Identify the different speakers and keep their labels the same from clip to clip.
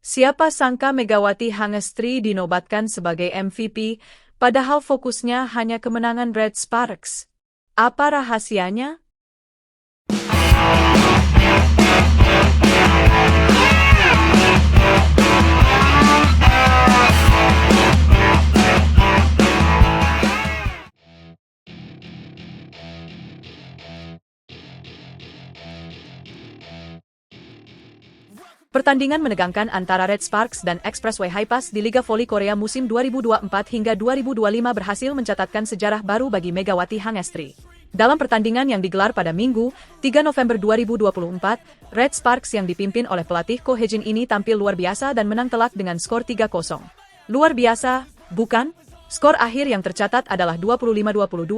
Speaker 1: Siapa sangka Megawati Hangestri dinobatkan sebagai MVP, padahal fokusnya hanya kemenangan Red Sparks. Apa rahasianya? Pertandingan menegangkan antara Red Sparks dan Expressway Hi-Pass di Liga Voli Korea musim 2024 hingga 2025 berhasil mencatatkan sejarah baru bagi Megawati Hangestri. Dalam pertandingan yang digelar pada Minggu, 3 November 2024, Red Sparks yang dipimpin oleh pelatih Ko Hejin ini tampil luar biasa dan menang telak dengan skor 3-0. Luar biasa, bukan? Skor akhir yang tercatat adalah 25-22,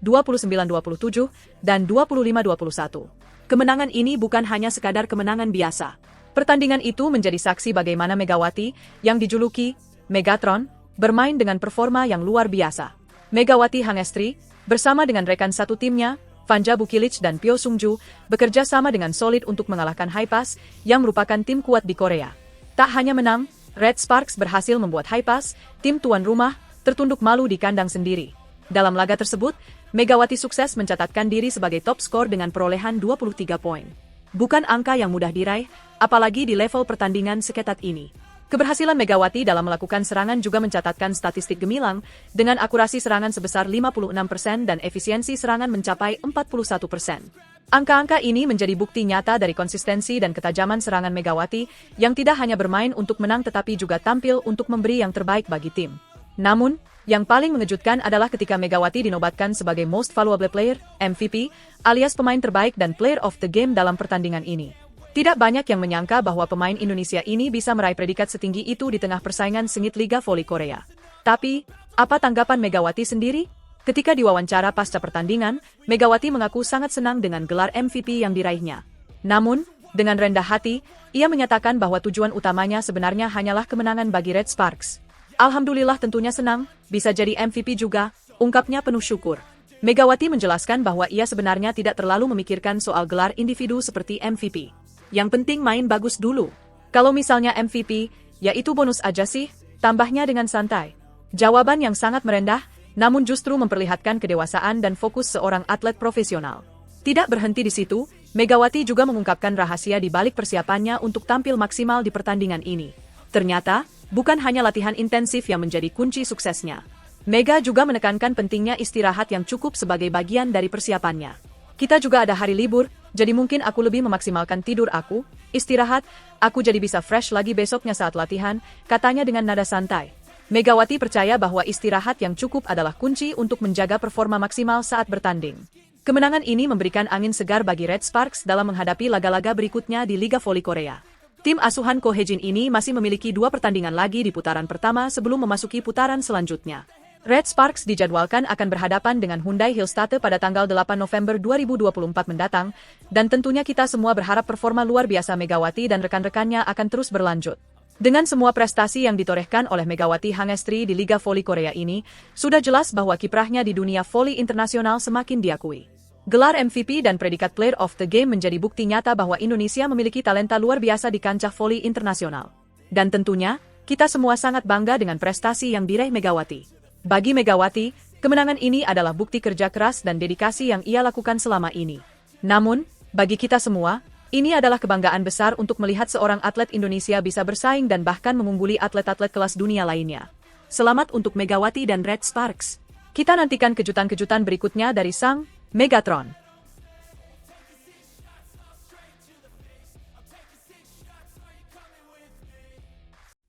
Speaker 1: 29-27, dan 25-21. Kemenangan ini bukan hanya sekadar kemenangan biasa. Pertandingan itu menjadi saksi bagaimana Megawati, yang dijuluki Megatron, bermain dengan performa yang luar biasa. Megawati Hangestri, bersama dengan rekan satu timnya, Vanja Bukilic dan Pyo Sungju, bekerja sama dengan solid untuk mengalahkan Hi-Pass, yang merupakan tim kuat di Korea. Tak hanya menang, Red Sparks berhasil membuat Hi-Pass, tim tuan rumah, tertunduk malu di kandang sendiri. Dalam laga tersebut, Megawati sukses mencatatkan diri sebagai top skor dengan perolehan 23 poin. Bukan angka yang mudah diraih, apalagi di level pertandingan seketat ini. Keberhasilan Megawati dalam melakukan serangan juga mencatatkan statistik gemilang, dengan akurasi serangan sebesar 56% dan efisiensi serangan mencapai 41%. Angka-angka ini menjadi bukti nyata dari konsistensi dan ketajaman serangan Megawati, yang tidak hanya bermain untuk menang tetapi juga tampil untuk memberi yang terbaik bagi tim. Namun, yang paling mengejutkan adalah ketika Megawati dinobatkan sebagai Most Valuable Player, MVP, alias pemain terbaik dan Player of the Game dalam pertandingan ini. Tidak banyak yang menyangka bahwa pemain Indonesia ini bisa meraih predikat setinggi itu di tengah persaingan sengit Liga Voli Korea. Tapi, apa tanggapan Megawati sendiri? Ketika diwawancara pasca pertandingan, Megawati mengaku sangat senang dengan gelar MVP yang diraihnya. Namun, dengan rendah hati, ia menyatakan bahwa tujuan utamanya sebenarnya hanyalah kemenangan bagi Red Sparks. Alhamdulillah tentunya senang, bisa jadi MVP juga, ungkapnya penuh syukur. Megawati menjelaskan bahwa ia sebenarnya tidak terlalu memikirkan soal gelar individu seperti MVP. Yang penting main bagus dulu. Kalau misalnya MVP, ya itu bonus aja sih, tambahnya dengan santai. Jawaban yang sangat merendah, namun justru memperlihatkan kedewasaan dan fokus seorang atlet profesional. Tidak berhenti di situ, Megawati juga mengungkapkan rahasia di balik persiapannya untuk tampil maksimal di pertandingan ini. Ternyata, bukan hanya latihan intensif yang menjadi kunci suksesnya. Mega juga menekankan pentingnya istirahat yang cukup sebagai bagian dari persiapannya. Kita juga ada hari libur, jadi mungkin aku lebih memaksimalkan tidur aku, istirahat, aku jadi bisa fresh lagi besoknya saat latihan, katanya dengan nada santai. Megawati percaya bahwa istirahat yang cukup adalah kunci untuk menjaga performa maksimal saat bertanding. Kemenangan ini memberikan angin segar bagi Red Sparks dalam menghadapi laga-laga berikutnya di Liga Voli Korea. Tim asuhan Ko Hejin ini masih memiliki 2 pertandingan lagi di putaran pertama sebelum memasuki putaran selanjutnya. Red Sparks dijadwalkan akan berhadapan dengan Hyundai Hillstate pada tanggal 8 November 2024 mendatang, dan tentunya kita semua berharap performa luar biasa Megawati dan rekan-rekannya akan terus berlanjut. Dengan semua prestasi yang ditorehkan oleh Megawati Hangestri di Liga Voli Korea ini, sudah jelas bahwa kiprahnya di dunia voli internasional semakin diakui. Gelar MVP dan predikat Player of the Game menjadi bukti nyata bahwa Indonesia memiliki talenta luar biasa di kancah voli internasional. Dan tentunya, kita semua sangat bangga dengan prestasi yang diraih Megawati. Bagi Megawati, kemenangan ini adalah bukti kerja keras dan dedikasi yang ia lakukan selama ini. Namun, bagi kita semua, ini adalah kebanggaan besar untuk melihat seorang atlet Indonesia bisa bersaing dan bahkan mengungguli atlet-atlet kelas dunia lainnya. Selamat untuk Megawati dan Red Sparks. Kita nantikan kejutan-kejutan berikutnya dari sang Megatron.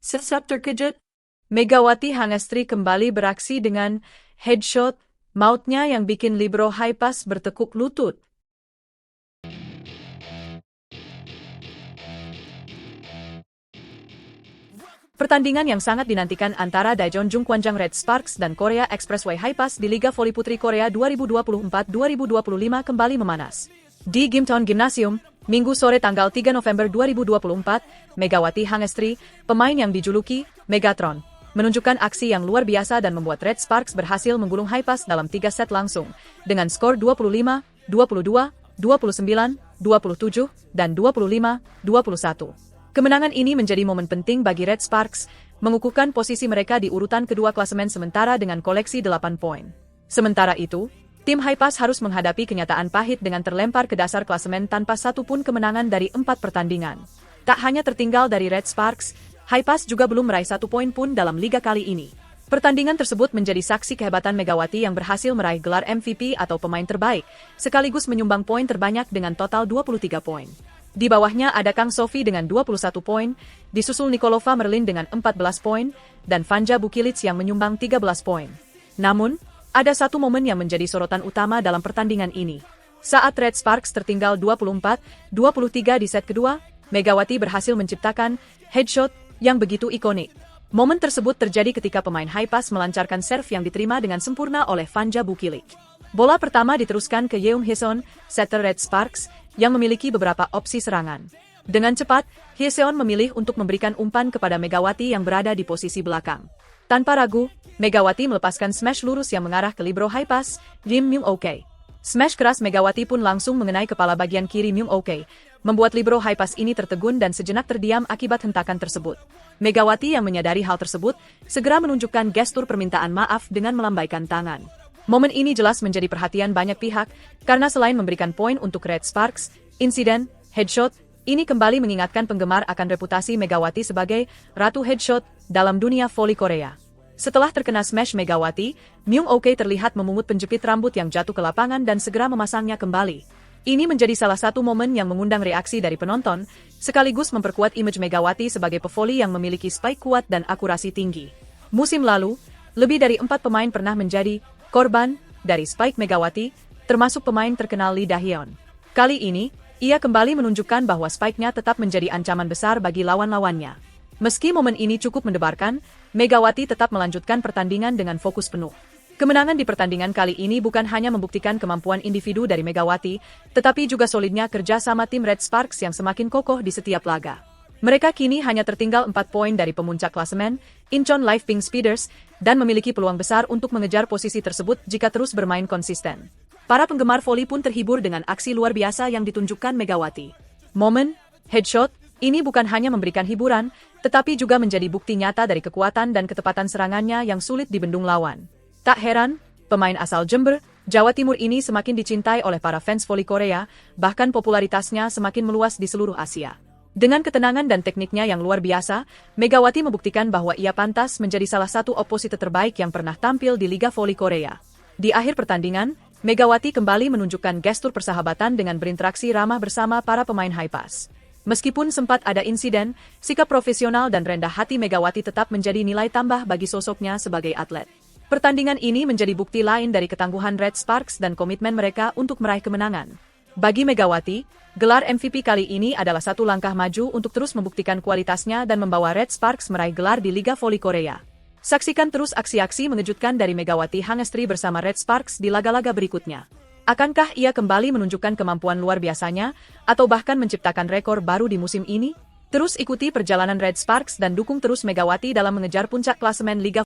Speaker 1: Sesaat terkejut, Megawati Hangestri kembali beraksi dengan headshot mautnya yang bikin libero Hi-Pass bertekuk lutut. Pertandingan yang sangat dinantikan antara Daejeon Jungkwanjang Red Sparks dan Korea Expressway Hi-Pass di Liga Voli Putri Korea 2024-2025 kembali memanas. Di Gimton Gymnasium, Minggu sore tanggal 3 November 2024, Megawati Hangestri, pemain yang dijuluki Megatron, menunjukkan aksi yang luar biasa dan membuat Red Sparks berhasil menggulung Hi-Pass dalam 3 set langsung, dengan skor 25, 22, 29, 27, dan 25, 21. Kemenangan ini menjadi momen penting bagi Red Sparks, mengukuhkan posisi mereka di urutan kedua klasemen sementara dengan koleksi 8 poin. Sementara itu, tim Hypas harus menghadapi kenyataan pahit dengan terlempar ke dasar klasemen tanpa satu pun kemenangan dari 4 pertandingan. Tak hanya tertinggal dari Red Sparks, Hypas juga belum meraih 1 poin pun dalam liga kali ini. Pertandingan tersebut menjadi saksi kehebatan Megawati yang berhasil meraih gelar MVP atau pemain terbaik, sekaligus menyumbang poin terbanyak dengan total 23 poin. Di bawahnya ada Kang Sofi dengan 21 poin, disusul Nikolova Merlin dengan 14 poin, dan Vanja Bukilic yang menyumbang 13 poin. Namun, ada satu momen yang menjadi sorotan utama dalam pertandingan ini. Saat Red Sparks tertinggal 24-23 di set kedua, Megawati berhasil menciptakan headshot yang begitu ikonik. Momen tersebut terjadi ketika pemain Hypas melancarkan serve yang diterima dengan sempurna oleh Vanja Bukilic. Bola pertama diteruskan ke Yeon Hyeseon, setter Red Sparks, yang memiliki beberapa opsi serangan. Dengan cepat, Hyeseon memilih untuk memberikan umpan kepada Megawati yang berada di posisi belakang. Tanpa ragu, Megawati melepaskan smash lurus yang mengarah ke libero Hypas, Lim Myung-ok. Smash keras Megawati pun langsung mengenai kepala bagian kiri Myung-ok, membuat libero Hypas ini tertegun dan sejenak terdiam akibat hentakan tersebut. Megawati yang menyadari hal tersebut, segera menunjukkan gestur permintaan maaf dengan melambaikan tangan. Momen ini jelas menjadi perhatian banyak pihak, karena selain memberikan poin untuk Red Sparks, insiden headshot ini kembali mengingatkan penggemar akan reputasi Megawati sebagai Ratu Headshot dalam dunia voli Korea. Setelah terkena smash Megawati, Myung-ok terlihat memungut penjepit rambut yang jatuh ke lapangan dan segera memasangnya kembali. Ini menjadi salah satu momen yang mengundang reaksi dari penonton, sekaligus memperkuat image Megawati sebagai pevoli yang memiliki spike kuat dan akurasi tinggi. Musim lalu, lebih dari 4 pemain pernah menjadi korban dari spike Megawati, termasuk pemain terkenal Lee Da-hyun. Kali ini, ia kembali menunjukkan bahwa spike-nya tetap menjadi ancaman besar bagi lawan-lawannya. Meski momen ini cukup mendebarkan, Megawati tetap melanjutkan pertandingan dengan fokus penuh. Kemenangan di pertandingan kali ini bukan hanya membuktikan kemampuan individu dari Megawati, tetapi juga solidnya kerja sama tim Red Sparks yang semakin kokoh di setiap laga. Mereka kini hanya tertinggal 4 poin dari pemuncak klasemen, Incheon Live Pink Speeders, dan memiliki peluang besar untuk mengejar posisi tersebut jika terus bermain konsisten. Para penggemar voli pun terhibur dengan aksi luar biasa yang ditunjukkan Megawati. Momen headshot ini bukan hanya memberikan hiburan, tetapi juga menjadi bukti nyata dari kekuatan dan ketepatan serangannya yang sulit dibendung lawan. Tak heran, pemain asal Jember, Jawa Timur ini semakin dicintai oleh para fans voli Korea, bahkan popularitasnya semakin meluas di seluruh Asia. Dengan ketenangan dan tekniknya yang luar biasa, Megawati membuktikan bahwa ia pantas menjadi salah satu oposite terbaik yang pernah tampil di Liga Voli Korea. Di akhir pertandingan, Megawati kembali menunjukkan gestur persahabatan dengan berinteraksi ramah bersama para pemain Hypas. Meskipun sempat ada insiden, sikap profesional dan rendah hati Megawati tetap menjadi nilai tambah bagi sosoknya sebagai atlet. Pertandingan ini menjadi bukti lain dari ketangguhan Red Sparks dan komitmen mereka untuk meraih kemenangan. Bagi Megawati, gelar MVP kali ini adalah satu langkah maju untuk terus membuktikan kualitasnya dan membawa Red Sparks meraih gelar di Liga Voli Korea. Saksikan terus aksi-aksi mengejutkan dari Megawati Hangestri bersama Red Sparks di laga-laga berikutnya. Akankah ia kembali menunjukkan kemampuan luar biasanya, atau bahkan menciptakan rekor baru di musim ini? Terus ikuti perjalanan Red Sparks dan dukung terus Megawati dalam mengejar puncak klasemen Liga